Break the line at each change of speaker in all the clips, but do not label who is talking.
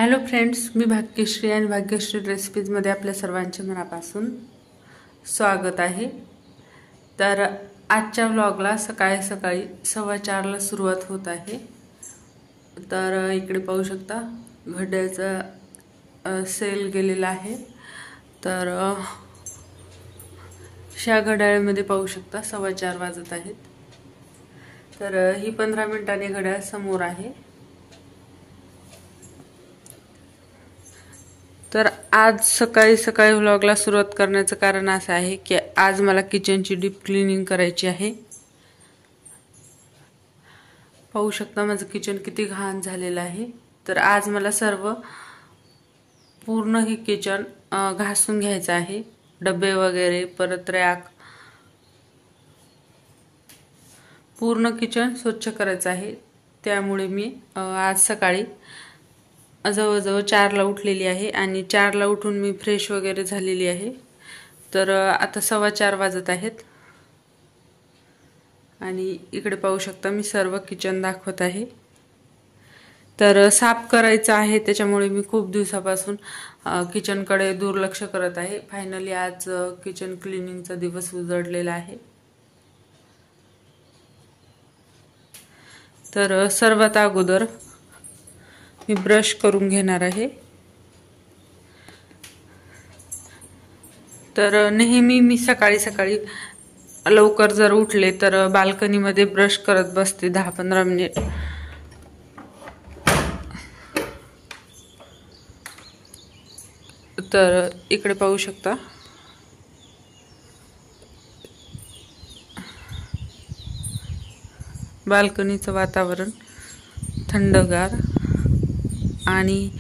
Hello friends, मी भाग्यश्री आणि भाग्यश्री रेसिपीजमध्ये आपल्या सर्वांचे मनापासून स्वागत आहे। तर आजच्या व्लॉगला सकाळी सकाळी 4:15ला सुरुवात होत आहे। तर इकडे पाहू शकता घड्याळाचा सेल गेलेला आहे। तर ह्या घड्याळामध्ये पाहू शकता 4:15 वाजत आहेत। तर ही 15 मिनिटांनी घड्याळ समोर आहे। तर आज सकाळी सकाळी व्लॉगला सुरुवात करण्याचं कारण असं आहे की आज मला किचनची डीप क्लीनिंग करायची आहे। पाहू शकता माझं किचन किती घाण झालेलं आहे। तर आज मला सर्व पूर्ण हे किचन घासून घ्यायचं आहे। डबे वगैरे परत रॅक पूर्ण किचन स्वच्छ करायचं आहे। त्यामुळे मी आज सकाळी जवळजवळ 4ला उठलेली आहे आणि 4ला उठून मी फ्रेश वगैरे झालेली आहे। तर आता 4:15 वाजत आहेत आणि इकडे पाहू शकता मी सर्व किचन दाखवत आहे। तर साफ करायचं आहे, त्याच्यामुळे मी खूप दिवसापासून किचनकडे दुर्लक्ष करत आहे। फायनली आज किचन क्लीनिंगचा दिवस उजळलेला आहे। तर सर्वात अगोदर मी ब्रश करून घेणार आहे। तर नेहमी मी सकाळी सकाळी लवकर जर उठले तर बाल्कनीमध्ये ब्रश करत बसते 10-15 मिनिट। तर इकडे पाहू शकता बाल्कनीचं वातावरण थंडगार आणि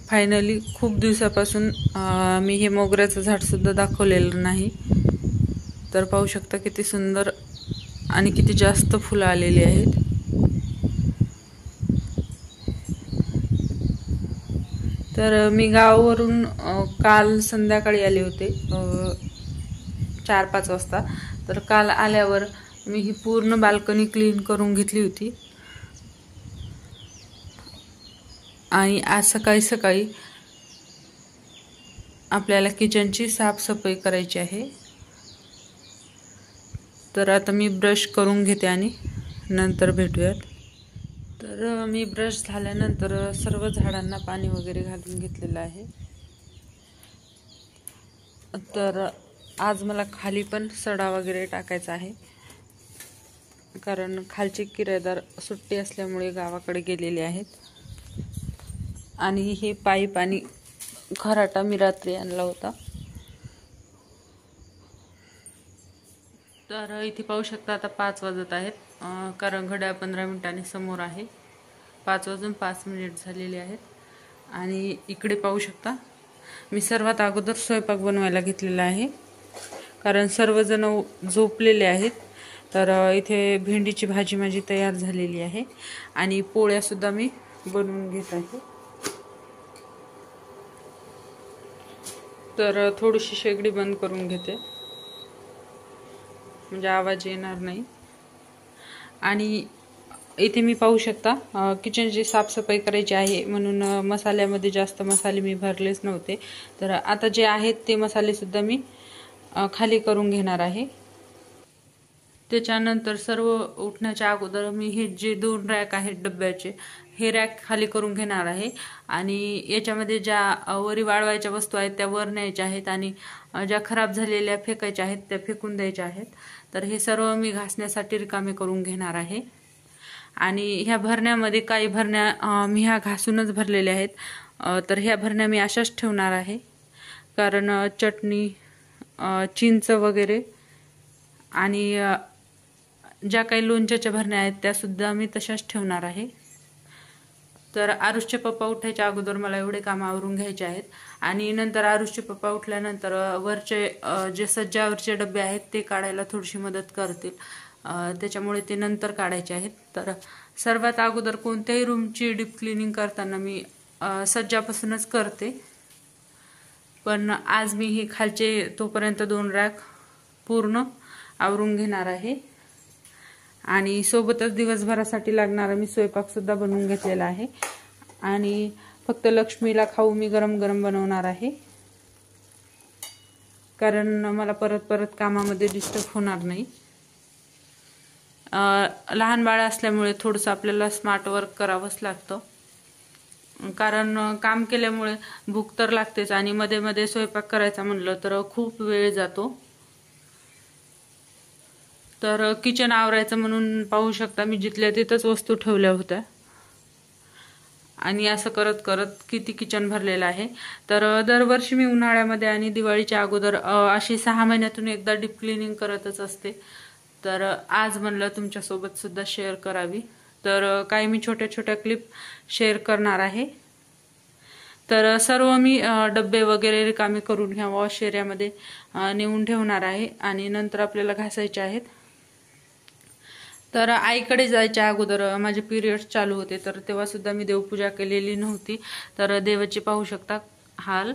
फायनली खूप दिवसापासून मी हे मोगऱ्याचं झाड सुद्धा दाखवलेलं नाही। तर पाहू शकता किती सुंदर आणि किती जास्त फुलं आलेली आहेत। तर मी गावावरून काल संध्याकाळी आले होते 4-5 वाजता। तर काल आल्यावर मी ही पूर्ण बाल्कनी क्लीन करून घेतली होती आणि आज सकाळी सकाळी आपल्याला किचनची साफसफाई करायची आहे। तर आता मी ब्रश करून घेते आणि नंतर भेटूयात। तर मी ब्रश झाल्यानंतर सर्व झाडांना पाणी वगैरे घालून घेतलेलं आहे। तर आज मला खाली पण सडा वगैरे टाकायचा आहे, कारण खालचे किरायदार सुट्टी असल्यामुळे गावाकडे गेलेले आहेत। आणि हे पाईप आणि खराटा मी रात्री आणला होता। तर इथे पाहू शकता आता 5 वाजत आहेत, कारण घड्याळ 15 मिनिटांनी समोर आहे। 5 वाजून 5 मिनिट झालेले आहेत आणि इकडे पाहू शकता मी सर्वात अगोदर स्वयंपाक बनवायला घेतलेला आहे, कारण सर्वजण झोपलेले आहेत। तर इथे भेंडीची भाजी माझी तयार झालेली आहे आणि पोळ्या सुद्धा मी बनवून घेत आहे। तर थोडीशी शेगडी बंद करून घेते म्हणजे आवाज येणार नाही। आणि इथे मी पाहू शकता किचनची साफसफाई करायची आहे म्हणून मसाल्यामध्ये जास्त मसाले मी भरलेच नव्हते। तर आता जे आहेत ते मसाले सुद्धा मी खाली करून घेणार आहे। त्याच्यानंतर सर्व उठण्याच्या अगोदर मी हे जे 2 रॅक आहेत डब्याचे, हे रॅक खाली करून घेणार आहे आणि याच्यामध्ये ज्या वरी वाळवायच्या वस्तू आहेत त्या वर न्यायच्या आहेत आणि ज्या खराब झालेल्या फेकायच्या आहेत त्या फेकून द्यायच्या आहेत। तर हे सर्व मी घासण्यासाठी रिकामे करून घेणार आहे। आणि ह्या भरण्यामध्ये काही भरण्या मी ह्या घासूनच भरलेल्या आहेत। तर ह्या भरण्या मी अशाच ठेवणार आहे, कारण चटणी चिंच वगैरे आणि ज्या काही लोणच्याच्या भरण्या आहेत त्या सुद्धा मी तशाच ठेवणार आहे। तर आरुषचे पप्पा उठायच्या अगोदर मला एवढे काम आवरून घ्यायचे आहेत आणि नंतर आरुषचे पप्पा उठल्यानंतर वरचे जे सज्जावरचे डबे आहेत ते काढायला थोडीशी मदत करतील, त्याच्यामुळे ते नंतर काढायचे आहेत। तर सर्वात अगोदर कोणत्याही रूमची डीप क्लीनिंग करताना मी सज्जापासूनच करते, पण आज मी हे खालचे तोपर्यंत 2 रॅक पूर्ण आवरून घेणार आहे आणि सोबतच दिवसभरासाठी लागणारा मी स्वयंपाक सुद्धा बनवून घेतलेला आहे। आणि फक्त लक्ष्मीला खाऊ मी गरम गरम बनवणार आहे, कारण मला परत परत कामामध्ये डिस्टर्ब होणार नाही. लहान बाळ असल्यामुळे थोडंसं आपल्याला स्मार्ट वर्क करावंच लागतं, कारण काम केल्यामुळे भूक तर लागतेच आणि मध्ये मध्ये स्वयंपाक करायचा म्हणलं तर खूप वेळ जातो. तर किचन आवरायचं म्हणून पाहू शकता मी जिथल्या तिथंच वस्तू ठेवल्या होत्या आणि असं करत करत किती किचन भरलेलं आहे. तर दरवर्षी मी उन्हाळ्यामध्ये आणि दिवाळीच्या अगोदर अशी 6 महिन्यातून एकदा डीप क्लिनिंग करतच असते. तर आज म्हणलं तुमच्यासोबत सुद्धा शेअर करावी. तर काही मी छोट्या छोट्या क्लिप शेअर करणार आहे. तर सर्व मी डब्बे वगैरे रिकामे करून ह्या वॉश एरियामध्ये नेऊन ठेवणार आहे आणि नंतर आपल्याला घासायचे आहेत. तर आईकडे जायच्या अगोदर माझे पिरियड्स चालू होते, तर तेव्हा सुद्धा मी देवपूजा केलेली नव्हती. तर देवाची पाहू शकता हाल.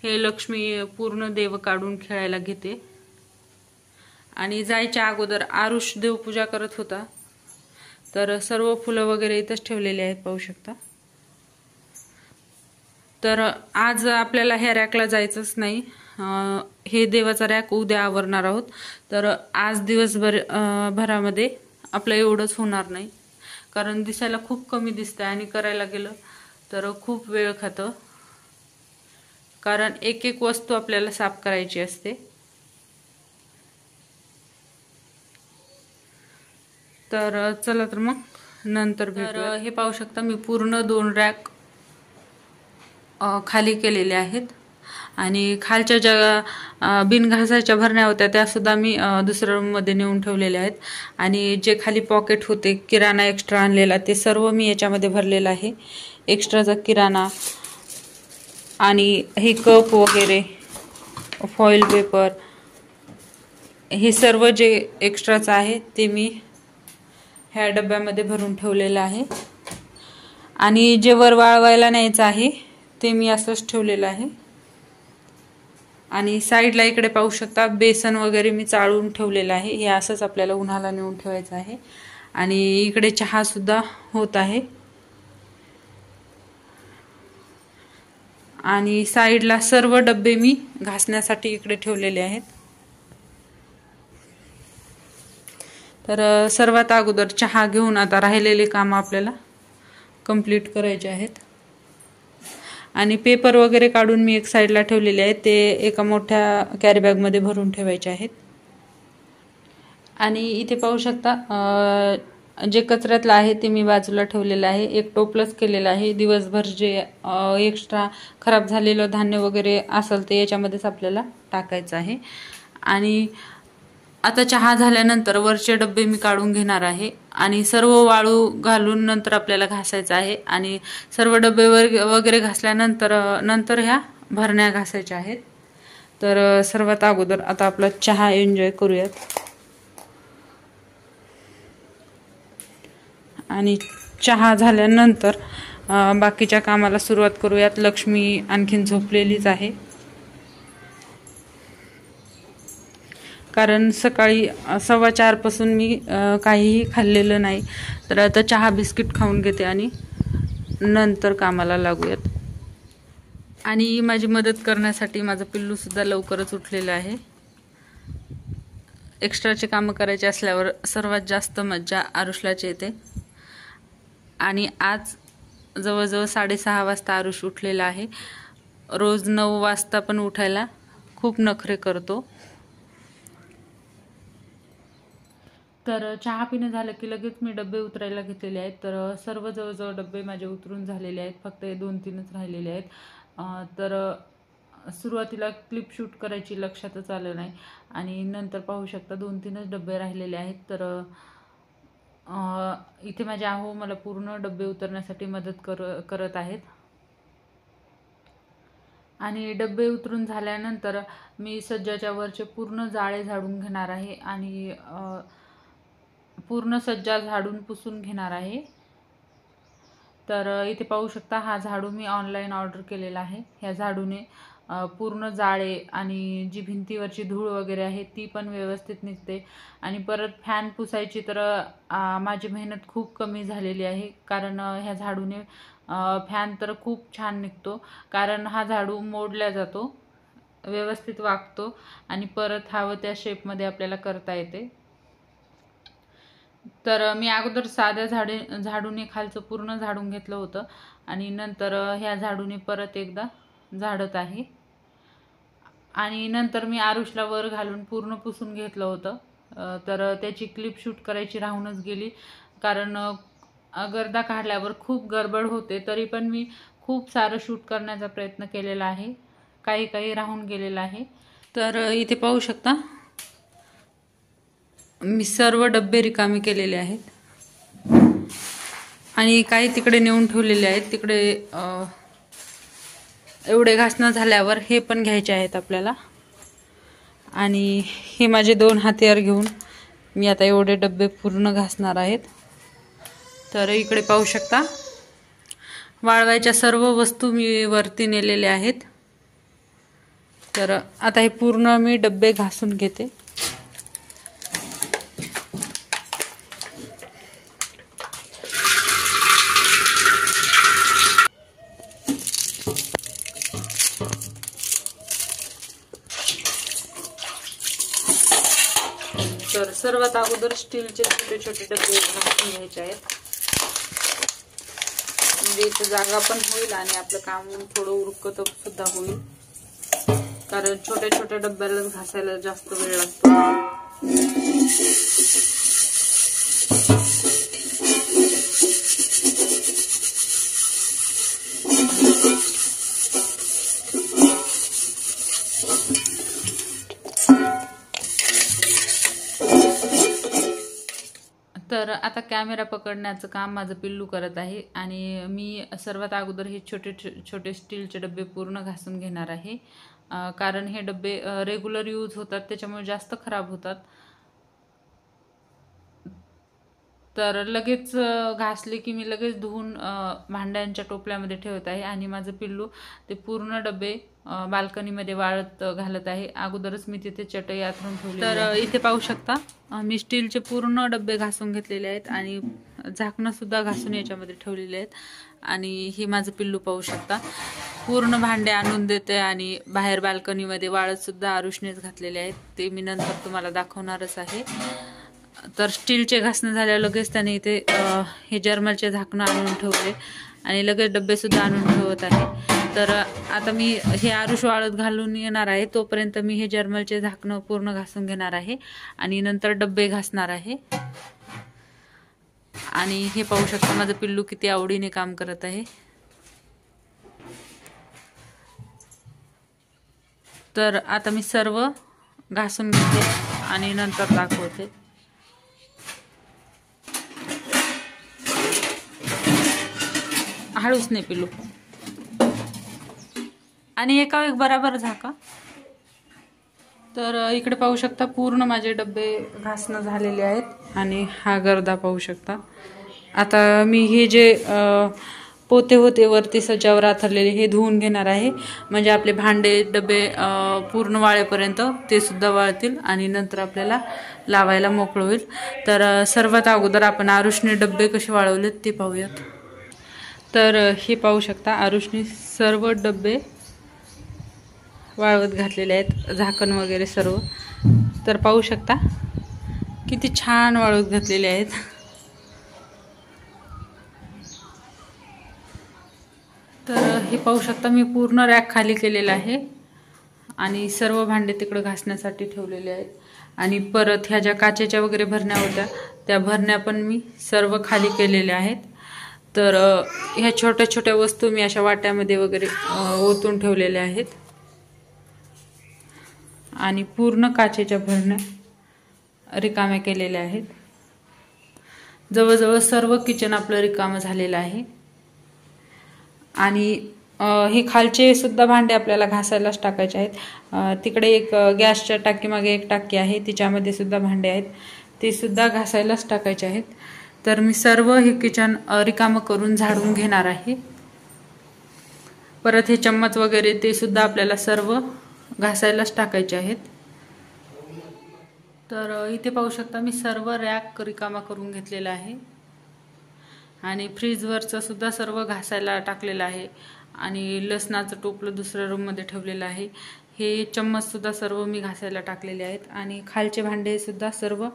हे लक्ष्मी पूर्ण देव काढून खेळायला घेते आणि जायच्या अगोदर आरुष देवपूजा करत होता. तर सर्व फुलं वगैरे इथंच ठेवलेली आहेत पाहू शकता. तर आज आपल्याला ह्या रॅकला जायचंच नाही, हे देवाचा रॅक उद्या आवरणार आहोत. तर आज दिवसभर भरामध्ये आपलं एवढंच होणार नाही, कारण दिसायला खूप कमी दिसतंय आणि करायला गेलं तर खूप वेळ खातं, कारण एक एक वस्तू आपल्याला साफ करायची असते. तर चला तर मग नंतर भेटूया. हे पाहू शकता मी पूर्ण 2 रॅक खाली केलेले आहेत आणि खालच्या ज्या बिनघासाच्या भरण्या होत्या त्या सुद्धा मी दुसऱ्या रूममध्ये नेऊन ठेवलेल्या आहेत. आणि जे खाली पॉकेट होते किराणा एक्स्ट्रा आणलेला ते सर्व मी याच्यामध्ये भरलेला आहे. एक्स्ट्राचा किराणा आणि हे कप वगैरे, फॉईल पेपर, हे सर्व जे एक्स्ट्राचं आहे ते मी ह्या डब्यामध्ये भरून ठेवलेलं आहे. आणि जे वर वाळवायला न्यायचं आहे ते मी असंच ठेवलेलं आहे. आणि साईडला इकडे पाहू शकता बेसन वगैरे मी चाळून ठेवलेलं आहे. हे असंच आपल्याला उन्हाला नेऊन ठेवायचं आहे. आणि इकडे चहा सुद्धा होत आहे. आणि साईडला सर्व डब्बे मी घासण्यासाठी इकडे ठेवलेले आहेत. तर सर्वात अगोदर चहा घेऊन आता राहिलेले काम आपल्याला कंप्लीट करायचे आहेत. आणि पेपर वगैरे काढून मी एक साईडला ठेवलेले आहेत, ते एका मोठ्या कॅरी बॅगमध्ये भरून ठेवायचे आहेत. आणि इथे पाहू शकता जे कचऱ्यातलं आहे ते मी बाजूला ठेवलेलं आहे. एक टोपलंच केलेलं आहे. दिवसभर जे एक्स्ट्रा खराब झालेलं धान्य वगैरे असेल ते याच्यामध्येच आपल्याला टाकायचं आहे. आणि आता चहा झाल्यानंतर वरचे डब्बे मी काढून घेणार आहे आणि सर्व वाळू घालून नंतर आपल्याला घासायचं आहे. आणि सर्व डब्बे वगैरे घासल्यानंतर ह्या भरण्या घासायच्या आहेत. तर सर्वात अगोदर आता आपला चहा एन्जॉय करूयात. आणि चहा झाल्यानंतर बाकीच्या कामाला सुरुवात करूयात. लक्ष्मी आणखीन झोपलेलीच आहे, कारण सकाळी 4:15 पासून मी काहीही खाल्लेलं नाही. तर आता चहा बिस्किट खाऊन घेते आणि नंतर कामाला लागूयात. आणि माझी मदत करण्यासाठी माझं पिल्लू सुद्धा लवकरच उठलेलं आहे. एक्स्ट्राचे कामं करायचे असल्यावर सर्वात जास्त मज्जा आरुषलाच येते. आणि आज जवळजवळ 6:30 वाजता आरुष उठलेला आहे. रोज 9 वाजता पण उठायला खूप नखरे करतो. तर चहा पिणं झालं की लगेच मी डब्बे उतरायला घेतलेले आहेत. तर सर्व जवळजवळ डब्बे माझे उतरून झालेले आहेत, फक्त 2-3च राहिलेले आहेत. तर सुरुवातीला क्लिप शूट करायची लक्षातच आलं नाही आणि नंतर पाहू शकता 2-3च डब्बे राहिलेले आहेत. तर इथे माझे आहो मला पूर्ण डब्बे उतरण्यासाठी मदत करत आहेत. आणि डब्बे उतरून झाल्यानंतर मी सज्जाच्या वरचे पूर्ण जाळे झाडून घेणार आहे आणि पूर्ण सज्जा झाडून पुसून घेणार आहे. तर इथे पाहू शकता हा झाडू मी ऑनलाईन ऑर्डर केलेला आहे. ह्या झाडूने पूर्ण जाळे आणि जी भिंतीवरची धूळ वगैरे आहे ती पण व्यवस्थित निघते. आणि परत फॅन पुसायची तर माझी मेहनत खूप कमी झालेली आहे, कारण ह्या झाडूने फॅन तर खूप छान निघतो, कारण हा झाडू मोडला जातो, व्यवस्थित वागतो आणि परत हवं त्या शेपमध्ये आपल्याला करता येते. तर मी अगोदर साध्या झाडूने खालचं पूर्ण झाडून घेतलं होतं आणि नंतर ह्या झाडूने परत एकदा झाडत आहे. आणि नंतर मी आरुषला वर घालून पूर्ण पुसून घेतलं होतं. तर त्याची क्लिप शूट करायची राहूनच गेली, कारण गर्दा काढल्यावर खूप गडबड होते. तरी पण मी खूप सारं शूट करण्याचा प्रयत्न केलेला आहे, काही काही राहून गेलेलं आहे. तर इथे पाहू शकता मी सर्व डब्बे रिकामी केलेले आहेत आणि काही तिकडे नेऊन ठेवलेले आहेत. तिकडे एवढे घासणं झाल्यावर हे पण घ्यायचे आहेत आपल्याला. आणि हे माझे 2 हातेवर घेऊन मी आता एवढे डब्बे पूर्ण घासणार आहेत. तर इकडे पाहू शकता वाळवायच्या सर्व वस्तू मी वरती नेलेल्या आहेत. तर आता हे पूर्ण मी डब्बे घासून घेते. तर सर्वात अगोदर स्टीलचे छोटे छोटे डबे घासून घ्यायचे आहेत, म्हणजे इथे जागा पण होईल आणि आपलं काम थोडं उरकत सुद्धा होईल, कारण छोट्या छोट्या डब्याला घासायला जास्त वेळ लागतो. तर आता कॅमेरा पकडण्याचं काम माझं पिल्लू करत आहे आणि मी सर्वात अगोदर हे छोटे छोटे स्टीलचे डबे पूर्ण घासून घेणार आहे, कारण हे डबे रेग्युलर यूज होतात, त्याच्यामुळे जास्त खराब होतात. तर लगेच घासले की मी लगेच धुवून भांड्यांच्या टोपल्यामध्ये ठेवत आहे आणि माझं पिल्लू ते पूर्ण डबे बाल्कनीमध्ये वाळत घालत आहे. अगोदरच मी तिथे चटई आथरून ठेवली. तर इथे पाहू शकता मी स्टीलचे पूर्ण डबे घासून घेतलेले आहेत आणि झाकणं सुद्धा घासून याच्यामध्ये ठेवलेले आहेत. आणि हे माझं पिल्लू पाहू शकता पूर्ण भांडे आणून देते आणि बाहेर बाल्कनीमध्ये वाळत सुद्धा आरुषनेच घातलेले आहेत. ते मी नंतर तुम्हाला दाखवणारच आहे. तर स्टीलचे घासणं झाल्यावर लगेच त्याने इथे हे जर्मलचे झाकणं आणून ठेवले आणि लगेच डबे सुद्धा आणून ठेवत आहे. तर आता मी हे आरुष वाळत घालून येणार आहे, तोपर्यंत मी हे जर्मलचे झाकणं पूर्ण घासून घेणार आहे आणि नंतर डबे घासणार आहे. आणि हे पाहू शकता माझं पिल्लू किती आवडीने काम करत आहे. तर आता मी सर्व घासून घेते आणि नंतर दाखवते. हळूच नाही पिल्लू, आणि एका एक बराबर झाका. तर इकडे पाहू शकता पूर्ण माझे डब्बे घासणं झालेले आहेत आणि हा गर्दा पाहू शकता. आता मी हे जे पोते होते वरती सज्जावर आथरलेले हे धुवून घेणार आहे, म्हणजे आपले भांडे डबे पूर्ण वाळेपर्यंत ते सुद्धा वाळतील आणि नंतर आपल्याला लावायला मोकळं होईल. तर सर्वात अगोदर आपण आरुषने डबे कसे वाळवलेत ते पाहूयात. तर हे पाहू शकता आरुषने सर्व डबे वाळवत घातलेले आहेत, झाकण वगैरे सर्व. तर पाहू शकता किती छान वाळवत घातलेले आहेत. तर हे पाहू शकता मी पूर्ण रॅक खाली केलेला आहे आणि सर्व भांडे तिकडे घासण्यासाठी ठेवलेले आहेत. आणि परत ह्या ज्या काचेच्या वगैरे भरण्या होत्या त्या भरण्या पण मी सर्व खाली केलेल्या आहेत. तर ह्या छोट्या छोट्या वस्तू मी अशा वाट्यामध्ये वगैरे ओतून ठेवलेल्या आहेत आणि पूर्ण काचेच्या भरण्या रिकाम्या केलेल्या आहेत. जवळजवळ सर्व किचन आपलं रिकामं झालेलं आहे. आणि हे खालचे सुद्धा भांडे आपल्याला घासायलाच टाकायचे आहेत. तिकडे एक गॅसच्या टाकीमागे एक टाकी आहे, तिच्यामध्ये सुद्धा भांडे आहेत, ते सुद्धा घासायलाच टाकायचे आहेत. तर मी सर्व हे किचन रिकामं करून झाडून घेणार आहे. परत हे चम्मच वगैरे ते सुद्धा आपल्याला सर्व घासायलाच टाकायचे आहेत. तर इथे पाहू शकता मी सर्व रॅक रिकामा करून घेतलेला आहे. आणि फ्रीजवरचं सुद्धा सर्व घासायला टाकलेलं आहे आणि लसणाचं टोपलं दुसऱ्या रूममध्ये ठेवलेलं आहे। हे चम्मचसुद्धा सर्व मी घासायला टाकलेले आहेत आणि खालचे भांडेसुद्धा सर्व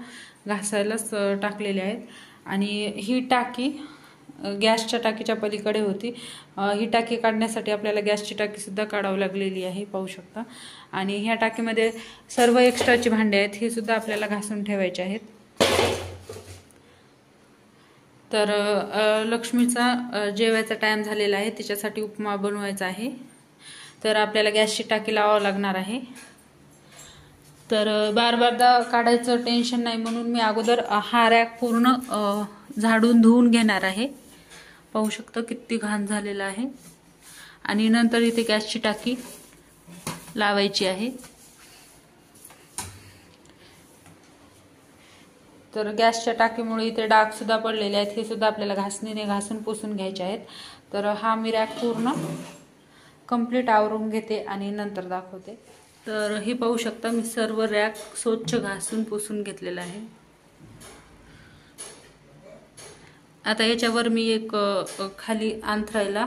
घासायलाच टाकलेले आहेत। आणि ही टाकी गॅसच्या टाकीच्या पलीकडे होती। ही टाकी काढण्यासाठी आपल्याला गॅसची टाकीसुद्धा काढावी लागलेली आहे, पाहू शकता। आणि ह्या टाकीमध्ये सर्व एक्स्ट्राची भांडे आहेत, हे सुद्धा आपल्याला घासून ठेवायचे आहेत। तर लक्ष्मीचा जेवायचा टाइम झालेला आहे, तिच्यासाठी उपमा बनवायचा आहे। तर आपल्याला गॅसची टाकी लावावं लागणार आहे। तर बार बारदा काढायचं टेन्शन नाही म्हणून मी अगोदर हा रॅक पूर्ण झाडून धुवून घेणार आहे। पाहू शकता किती घाण झालेला आहे। आणि नंतर इथे गॅसची टाकी लावायची आहे। तर गॅसच्या टाकीमुळे इथे डाग सुद्धा पडलेले आहेत, हे सुद्धा आपल्याला घासणीने घासून पुसून घ्यायचे आहेत। तर हा मी रॅक पूर्ण कंप्लीट आवरून घेते आणि नंतर दाखवते। तर हे पाहू शकता मी सर्व रॅक स्वच्छ घासून पुसून घेतलेला आहे। आता याच्यावर मी एक खाली अंथरायला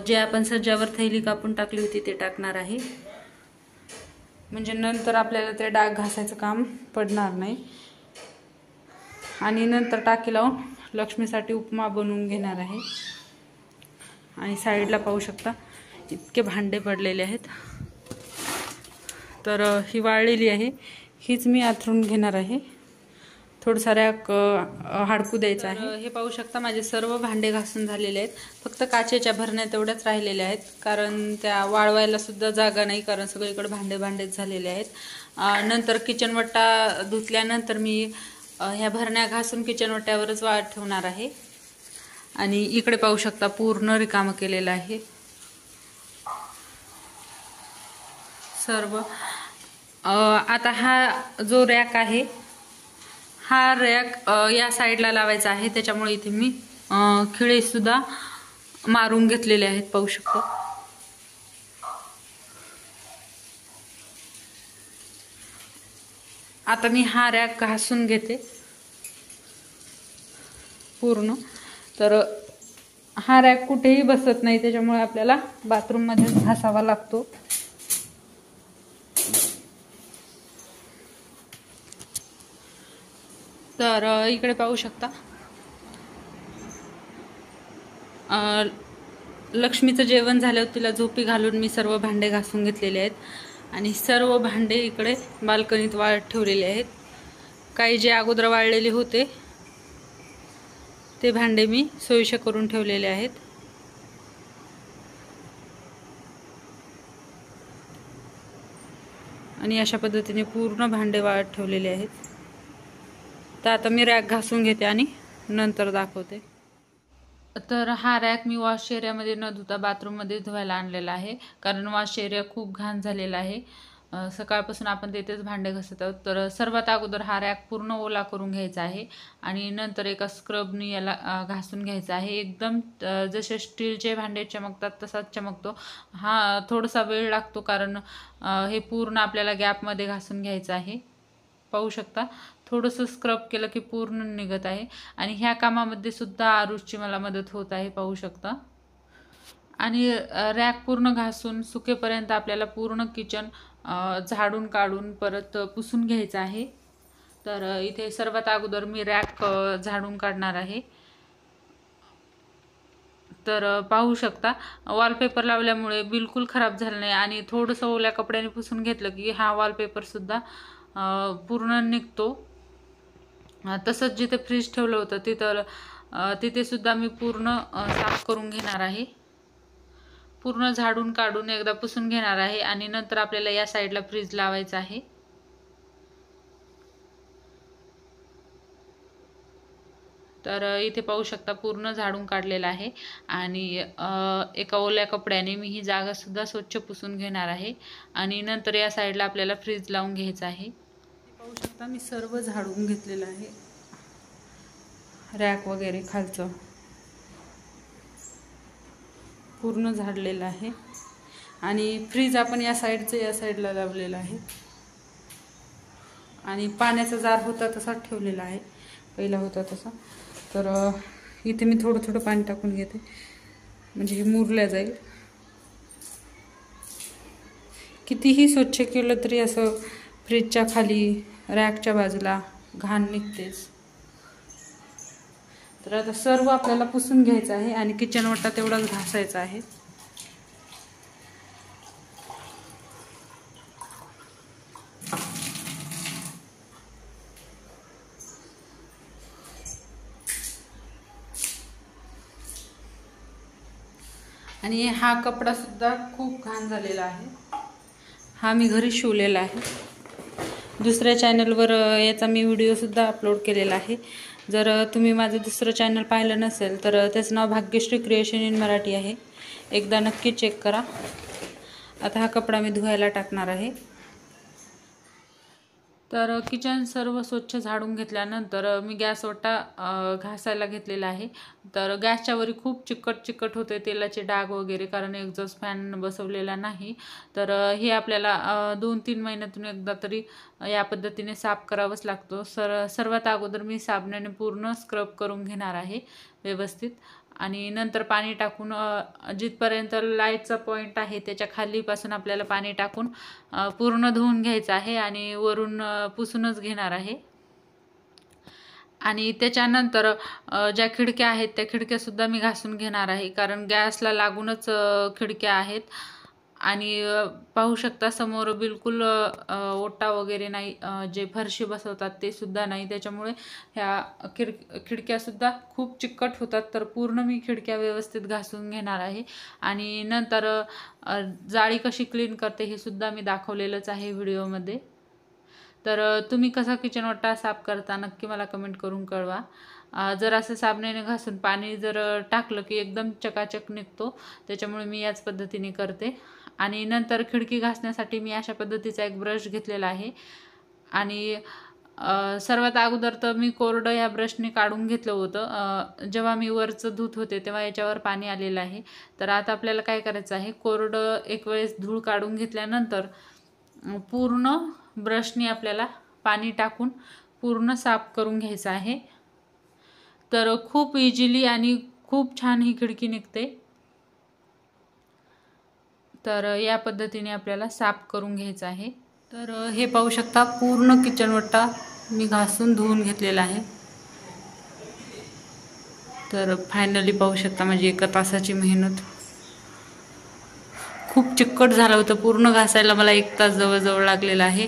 जे आपण सज्जावर थैली कापून टाकली होती ते टाकणार आहे, म्हणजे नंतर आपल्याला ते डाग घासायचं काम पडणार नाही। आणि नंतर टाकी लावून लक्ष्मीसाठी उपमा बनवून घेणार आहे। आणि साईडला पाहू शकता इतके भांडे पडलेले आहेत। तर ही वाळलेली आहे, हीच मी आथरून घेणार आहे। थोडंसं रॅक हाडकू द्यायचं आहे। हे पाहू शकता माझे सर्व भांडे घासून झालेले आहेत, फक्त काचेच्या भरण्या तेवढ्याच राहिलेल्या आहेत, कारण त्या वाळवायला सुद्धा जागा नाही, कारण सगळीकडे भांडेच झालेले आहेत। नंतर किचन वट्टा धुतल्यानंतर मी ह्या भरण्या घासून किचन वट्ट्यावरच वाळत ठेवणार आहे। आणि इकडे पाहू शकता पूर्ण रिकामं केलेलं आहे सर्व। आता हा जो रॅक आहे, हा रॅक या साईडला लावायचा आहे, त्याच्यामुळे इथे मी खिळे सुद्धा मारून घेतलेले आहेत, पाहू शकता। आता मी हा रॅक घासून घेते पूर्ण। तर हा रॅक कुठेही बसत नाही, त्याच्यामुळे आपल्याला बाथरूम मध्ये घासावा लागतो। तर इकडे पाहू शकता लक्ष्मीचं जेवण झाल्यावर तिला झोपी घालून मी सर्व भांडे घासून घेतलेले आहेत आणि सर्व भांडे इकडे बाल्कनीत वाळत ठेवलेले आहेत। काही जे अगोदर वाळलेले होते ते भांडे मी सोयीचे करून ठेवलेले आहेत। आणि अशा पद्धतीने पूर्ण भांडे वाळत ठेवलेले आहेत। तर आता मी रॅक घासून घेते आणि नंतर दाखवते। तर हा रॅक मी वॉश एरियामध्ये न धुता बाथरूममध्ये धुवायला आणलेला आहे, कारण वॉश एरिया खूप घाण झालेला आहे। सकाळपासून आपण तेथेच भांडे घासत आहोत। तर सर्वात अगोदर हा रॅक पूर्ण ओला करून घ्यायचा आहे आणि नंतर एका स्क्रबनी याला घासून घ्यायचा आहे। एकदम जसे स्टीलचे भांडे चमकतात तसाच चमकतो। हा थोडासा वेळ लागतो, कारण हे पूर्ण आपल्याला गॅपमध्ये घासून घ्यायचं आहे। पाहू शकता थोडंसं स्क्रब केलं की पूर्ण निघत आहे। आणि ह्या कामामध्ये सुद्धा आरुषची मला मदत होत आहे, पाहू शकता। आणि रॅक पूर्ण घासून सुकेपर्यंत आपल्याला पूर्ण किचन झाडून काढून परत पुसून घ्यायचं आहे। तर इथे सर्वात अगोदर मी रॅक झाडून काढणार आहे। तर पाहू शकता वॉलपेपर लावल्यामुळे बिलकुल खराब झालं नाही आणि थोडंसं ओल्या कपड्याने पुसून घेतलं की हा वॉलपेपर सुद्धा पूर्ण निघतो। तसंच जिथे फ्रीज ठेवलं होतं तिथे सुद्धा मी पूर्ण साफ करून घेणार आहे। पूर्ण झाडून काढून एकदा पुसून घेणार आहे आणि नंतर आपल्याला या साईडला फ्रीज लावायचं आहे। तर इथे पाहू शकता पूर्ण झाडून काढलेला आहे आणि एका ओल्या कपड्याने मी ही जागा सुद्धा स्वच्छ पुसून घेणार आहे आणि नंतर या साईडला आपल्याला फ्रीज लावून घ्यायचं आहे। पाहू शकता मी सर्व झाडून घेतलेलं आहे, रॅक वगैरे खालचं पूर्ण झाडलेलं आहे। आणि फ्रीज आपण या साईडला लावलेला आहे आणि पाण्याचा जार होता तसाच ठेवलेला आहे। पहिला होता तसा. तर इथे मी थोडं थोडं पाणी टाकून घेते म्हणजे हे मुरल्या जाईल. कितीही स्वच्छ केलं तरी असं फ्रीजच्या खाली रॅकच्या बाजूला घाण निघतेच. तर आता सर्व आपल्याला पुसून घ्यायचं आहे आणि किचन ओटा तेवढाच घासायचा आहे. आणि हा कपडा सुद्धा खूप घाण झालेला आहे. हा मी घरी शिवलेला आहे. दुसऱ्या चॅनलवर याचा मी व्हिडिओसुद्धा अपलोड केलेला आहे. जर तुम्ही माझं दुसरं चॅनल पाहिलं नसेल तर त्याचं नाव भाग्यश्री क्रिएशन इन मराठी आहे. एकदा नक्की चेक करा. आता हा कपडा मी धुवायला टाकणार आहे. तर किचन सर्व स्वच्छ झाडून घेतल्यानंतर मी गॅस ओटा घासायला घेतलेला आहे. तर गॅसच्या वरी खूप चिकट होते तेलाचे डाग वगैरे, कारण एक्झॉस्ट फॅन बसवलेला नाही. तर हे आपल्याला 2-3 महिन्यातून एकदा तरी या पद्धतीने साफ करावंच लागतो. सर्वात अगोदर मी साबणाने पूर्ण स्क्रब करून घेणार आहे व्यवस्थित. आणि नंतर पाणी टाकून जिथपर्यंत लाईटचा पॉईंट आहे त्याच्या खालीपासून आपल्याला पाणी टाकून पूर्ण धुवून घ्यायचं आहे आणि वरून पुसूनच घेणार आहे. आणि त्याच्यानंतर ज्या खिडक्या आहेत त्या खिडक्यासुद्धा मी घासून घेणार आहे, कारण गॅसला लागूनच खिडक्या आहेत. आणि पाहू शकता समोर बिलकुल ओटा वगैरे नाही, जे फरशी बसवतात ते सुद्धा नाही. त्याच्यामुळे ह्या खिडक्यासुद्धा खूप चिकट होतात. तर पूर्ण मी खिडक्या व्यवस्थित घासून घेणार आहे. आणि नंतर जाळी कशी क्लीन करते हे सुद्धा मी दाखवलेलंच आहे व्हिडिओमध्ये. तर तुम्ही कसा किचन ओटा साफ करता नक्की मला कमेंट करून कळवा. जर असं साबणाने घासून पाणी जर टाकलं की एकदम चकाचक निघतो. त्याच्यामुळे मी याच पद्धतीने करते. आणि नंतर खिडकी घासण्यासाठी मी अशा पद्धतीचा एक ब्रश घेतलेला आहे. आणि सर्वात अगोदर तर मी कोरडं ह्या ब्रशने काढून घेतलं होतं. जेव्हा मी वरचं धुत होते तेव्हा याच्यावर पाणी आलेलं आहे. तर आता आपल्याला काय करायचं आहे, कोरडं एक वेळेस धूळ काढून घेतल्यानंतर पूर्ण ब्रशने आपल्याला पाणी टाकून पूर्ण साफ करून घ्यायचं आहे. तर खूप इझिली आणि खूप छान ही खिडकी निघते. तर या पद्धतीने आपल्याला साफ करून घ्यायचं आहे. तर हे पाहू शकता पूर्ण किचन ओटा मी घासून धुवून घेतलेला आहे. तर फायनली पाहू शकता माझी 1 तासाची मेहनत. खूप चिकट झालं होतं, पूर्ण घासायला मला 1 तास जवळजवळ लागलेला आहे.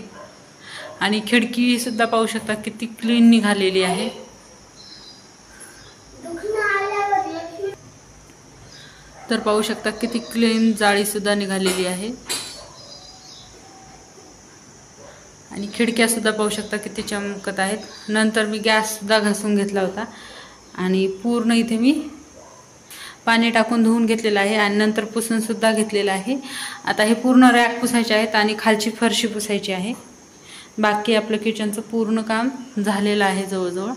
आणि खिडकी सुद्धा पाहू शकता किती क्लीन निघालेली आहे. तर पाहू शकता किती क्लीन जाळी सुद्धा निघालेली आहे. आणि खिडक्या सुद्धा पाहू शकता किती चमकत आहेत. नंतर मी गॅस सुद्धा घासून घेतला होता आणि पूर्ण इथे मी पाणी टाकून धुवून घेतलेलं आहे आणि नंतर पुसून सुद्धा घेतलेलं आहे. आता हे पूर्ण रॅक पुसायचे आहेत आणि खालची फरशी पुसायची आहे. बाकी आपलं किचनचं पूर्ण काम झालेलं आहे जवळजवळ.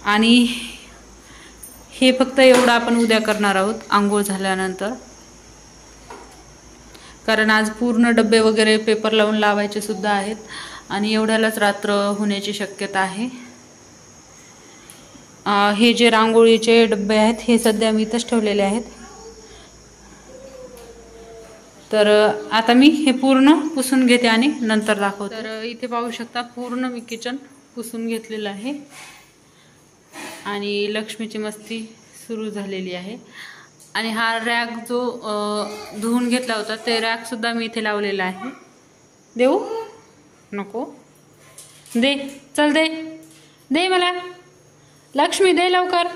आणि हे फक्त एवढं आपण उद्या करणार आहोत आंघोळ झाल्यानंतर, कारण आज पूर्ण डब्बे वगैरे पेपर लावून लावायचे सुद्धा आहेत आणि एवढ्यालाच रात्र होण्याची शक्यता आहे. हे जे रांगोळीचे डब्बे आहेत हे सध्या मी इथंच ठेवलेले आहेत. तर आता मी हे पूर्ण पुसून घेते आणि नंतर दाखवते. तर इथे पाहू शकता पूर्ण मी किचन पुसून घेतलेलं आहे आणि लक्ष्मीची मस्ती सुरू झालेली आहे. आणि हा रॅक जो धुवून घेतला होता ते रॅक सुद्धा मी इथे लावलेला आहे. देऊ नको, दे, चल दे, दे मला, लक्ष्मी दे लवकर.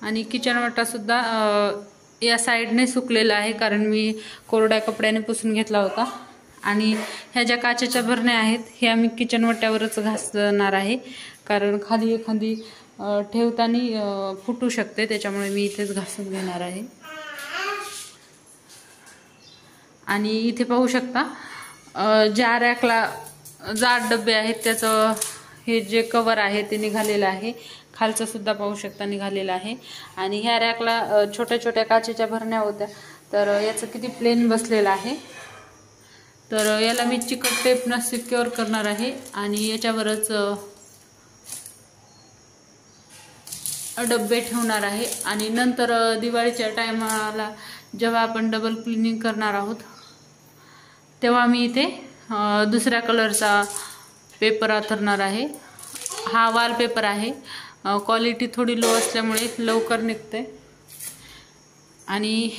आणि किचन ओटा सुद्धा या साईडने सुकलेला आहे, कारण मी कोरड्या कपड्याने पुसून घेतला होता. आणि ह्या ज्या काचेच्या भरण्या आहेत हे आम्ही किचन ओट्यावरच घासणार आहे, कारण खाली एखादी ठेवताना फुटू शकते. त्याच्यामुळे मी इथेच घासून घेणार आहे. आणि इथे पाहू शकता ज्या रॅकला जाड डबे आहेत त्याचं हे जे कवर आहे ते निघालेलं आहे. खालचं सुद्धा पाहू शकता निघालेलं आहे. आणि ह्या रॅकला छोट्या छोट्या काचेच्या भरण्या होत्या, तर याचं किती प्लेन बसलेलं आहे. तर याला मी चिकट टेपनं सिक्युअर करणार आहे आणि याच्यावरच डब्बे ठेवणार आहे। आणि नंतर दिवाळीच्या टायमाला जेव्हा आपण डबल क्लिनिंग करणार आहोत तेव्हा मी इथे दुसऱ्या कलरचा पेपर अंथरणार आहे। हा वॉलपेपर आहे, क्वालिटी थोडी लो असल्यामुळे लवकर निघते। आणि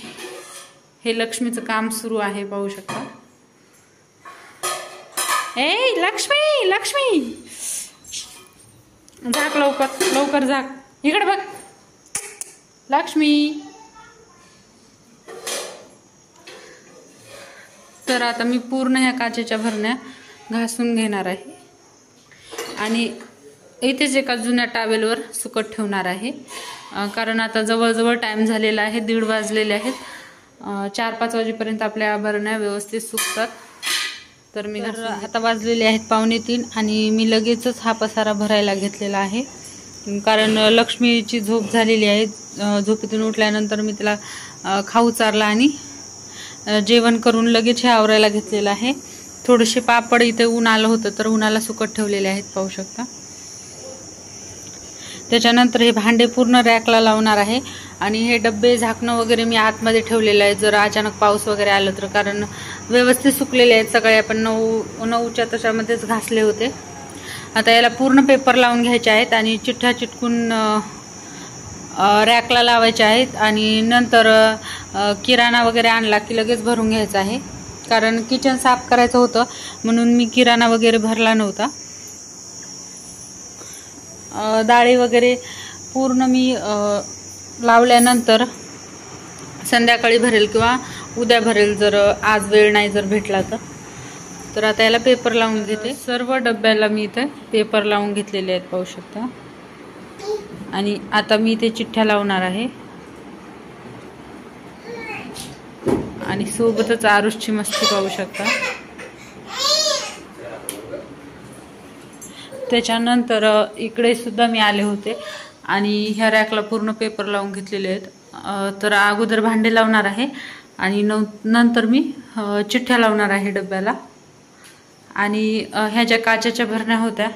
हे लक्ष्मीचं काम सुरू आहे, पाहू शकता। ए लक्ष्मी लक्ष्मी, झाक लवकर लवकर झाक, इकडे बघ लक्ष्मी। तर आता मी पूर्ण ह्या काचेच्या भरण्या घासून घेणार आहे आणि इथेच एका जुन्या टॉवेलवर सुकत ठेवणार आहे, कारण आता जवळजवळ टाइम झालेला आहे, 1:30 वाजलेले आहेत। 4-5 वाजेपर्यंत आपल्या भरण्या व्यवस्थित सुकतात। तर मी आता वाजलेले आहेत 2:45 आणि मी लगेचच हा पसारा भरायला घेतलेला आहे, कारण लक्ष्मीची झोप झालेली आहे। झोपेतून उठल्यानंतर मी तिला खाऊ चारला आणि जेवण करून लगेच हे आवरायला घेतलेलं आहे। थोडेसे पापड इथे ऊन आलं होतं तर उन्हाला सुकत ठेवलेले आहेत, पाहू शकता। त्याच्यानंतर हे भांडे पूर्ण रॅकला लावणार आहे आणि हे डब्बे झाकणं वगैरे मी आतमध्ये ठेवलेलं आहे, जर अचानक पाऊस वगैरे आलं तर, कारण व्यवस्थित सुकलेले आहेत सगळे। आपण 9च्या तशामध्येच घासले होते। आता याला पूर्ण पेपर लावून घ्यायचे आहेत आणि चिठ्ठ्या चिटकून रॅकला लावायचे आहेत आणि नंतर किराणा वगैरे आणला की लगेच भरून घ्यायचा आहे, कारण किचन साफ करायचं होतं म्हणून मी किराणा वगैरे भरला नव्हता। डाळी वगैरे पूर्ण मी लावल्यानंतर संध्याकाळी भरेल किंवा उद्या भरेल, जर आज वेळ नाही जर भेटला तर। आता याला पेपर लावून घेते। सर्व डब्याला मी इथे पेपर लावून घेतलेले आहेत, पाहू शकता। आणि आता मी इथे चिठ्ठ्या लावणार आहे आणि सोबतच आरुषची मस्ती पाहू शकता। त्याच्यानंतर इकडे सुद्धा मी आले होते आणि ह्या रॅकला पूर्ण पेपर लावून घेतलेले आहेत। तर अगोदर भांडे लावणार आहे आणि नंतर मी चिठ्ठ्या लावणार आहे डब्याला। आणि ह्या ज्या काचेच्या भरण्या होत्या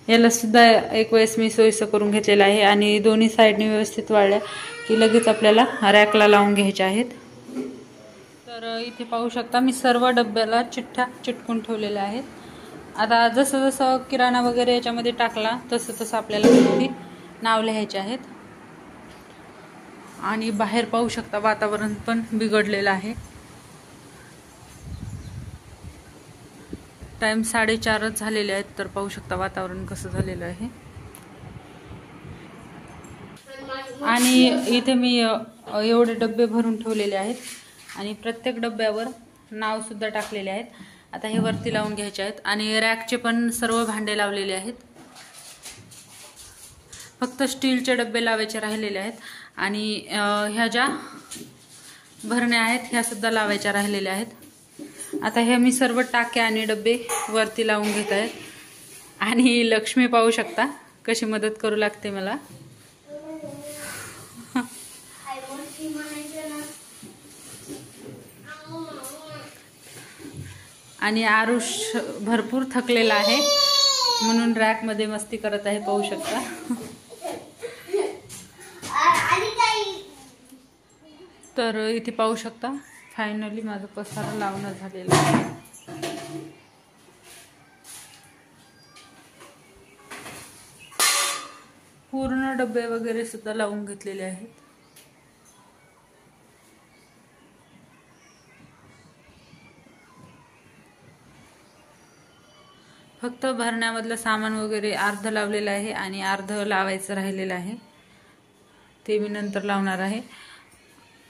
याला सुद्धा एक वेळेस मी सोयीचं करून घेतलेला आहे आणि दोन्ही साईडने व्यवस्थित वाळल्या की लगेच आपल्याला रॅकला लावून घ्यायच्या आहेत। तर इथे पाहू शकता मी सर्व डब्याला चिठ्ठ्या चिटकून ठेवलेल्या आहेत। आता जसं जसं किराणा वगैरे याच्यामध्ये टाकला तसं तसं आपल्याला वरती नाव लिहायचे आहेत। आणि बाहेर पाहू शकता वातावरण पण बिघडलेलं आहे, टाइम 4:30 झालेले आहेत। तर पाहू शकता वातावरण कसं झालेलं आहे। आणि इथे मी एवढे डब्बे भरून ठेवलेले आहेत आणि प्रत्येक डब्यावर नाव सुद्धा टाकलेले आहेत। आता हे वरती लावून घ्यायचे आहेत आणि रॅकचे पण सर्व भांडे लावलेले आहेत, फक्त स्टीलचे डब्बे लावायचे राहिलेले आहेत। आणि ह्या ज्या भरण्या आहेत ह्या सुद्धा लावायच्या राहिलेल्या आहेत। आता हे मी सर्व टाक्या आणि डब्बे वरती लावून घेत आहेत आणि लक्ष्मी पाहू शकता कशी मदत करू लागते मला। आणि आरुष भरपूर थकलेला आहे म्हणून रॅक मध्ये मस्ती करत आहे, पाहू शकता। तर इथे पाहू शकता फायनली माझं पसारा लावणं झालेलं आहे। पूर्ण डब्बे वगैरे सुद्धा लावून घेतलेले आहेत। फक्त भरण्यामधलं सामान वगैरे अर्ध लावलेलं आहे आणि अर्ध लावायचं राहिलेलं आहे, ते मी नंतर लावणार आहे।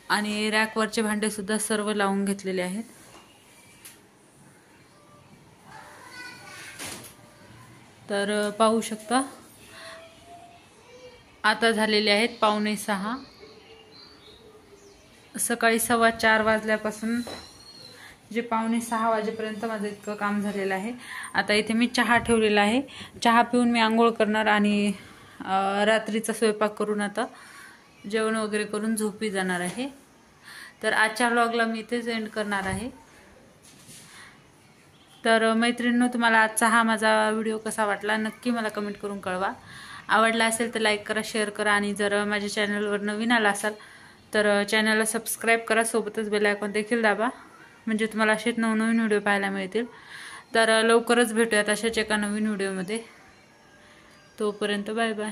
आणि रॅकवरचे भांडे सुद्धा सर्व लावून घेतलेले आहेत। तर पाहू शकता आता झालेले आहेत 5:45। सकाळी 4:15 वाजल्यापासून जे 5:45 वाजेपर्यंत माझं इतकं काम झालेलं आहे। आता इथे मी चहा ठेवलेला आहे, चहा पिऊन मी आंघोळ करणार आणि रात्रीचा स्वयंपाक करून आता जेवण वगैरे करून झोपी जाणार आहे। तर आजच्या व्लॉगला मी इथेच एंड करणार आहे। तर मैत्रिणींनो, तुम्हाला आजचा हा माझा व्हिडिओ कसा वाटला नक्की मला कमेंट करून कळवा. आवडला असेल तर लाईक करा, शेअर करा आणि जर माझ्या चॅनलवर नवीन आला असाल तर चॅनलला सबस्क्राईब करा, सोबतच बेल आयकॉन देखील दाबा, म्हणजे तुम्हाला असेच नवनवीन व्हिडिओ पाहायला मिळतील. तर लवकरच भेटूयात अशाच एका नवीन व्हिडिओमध्ये. तोपर्यंत बाय बाय.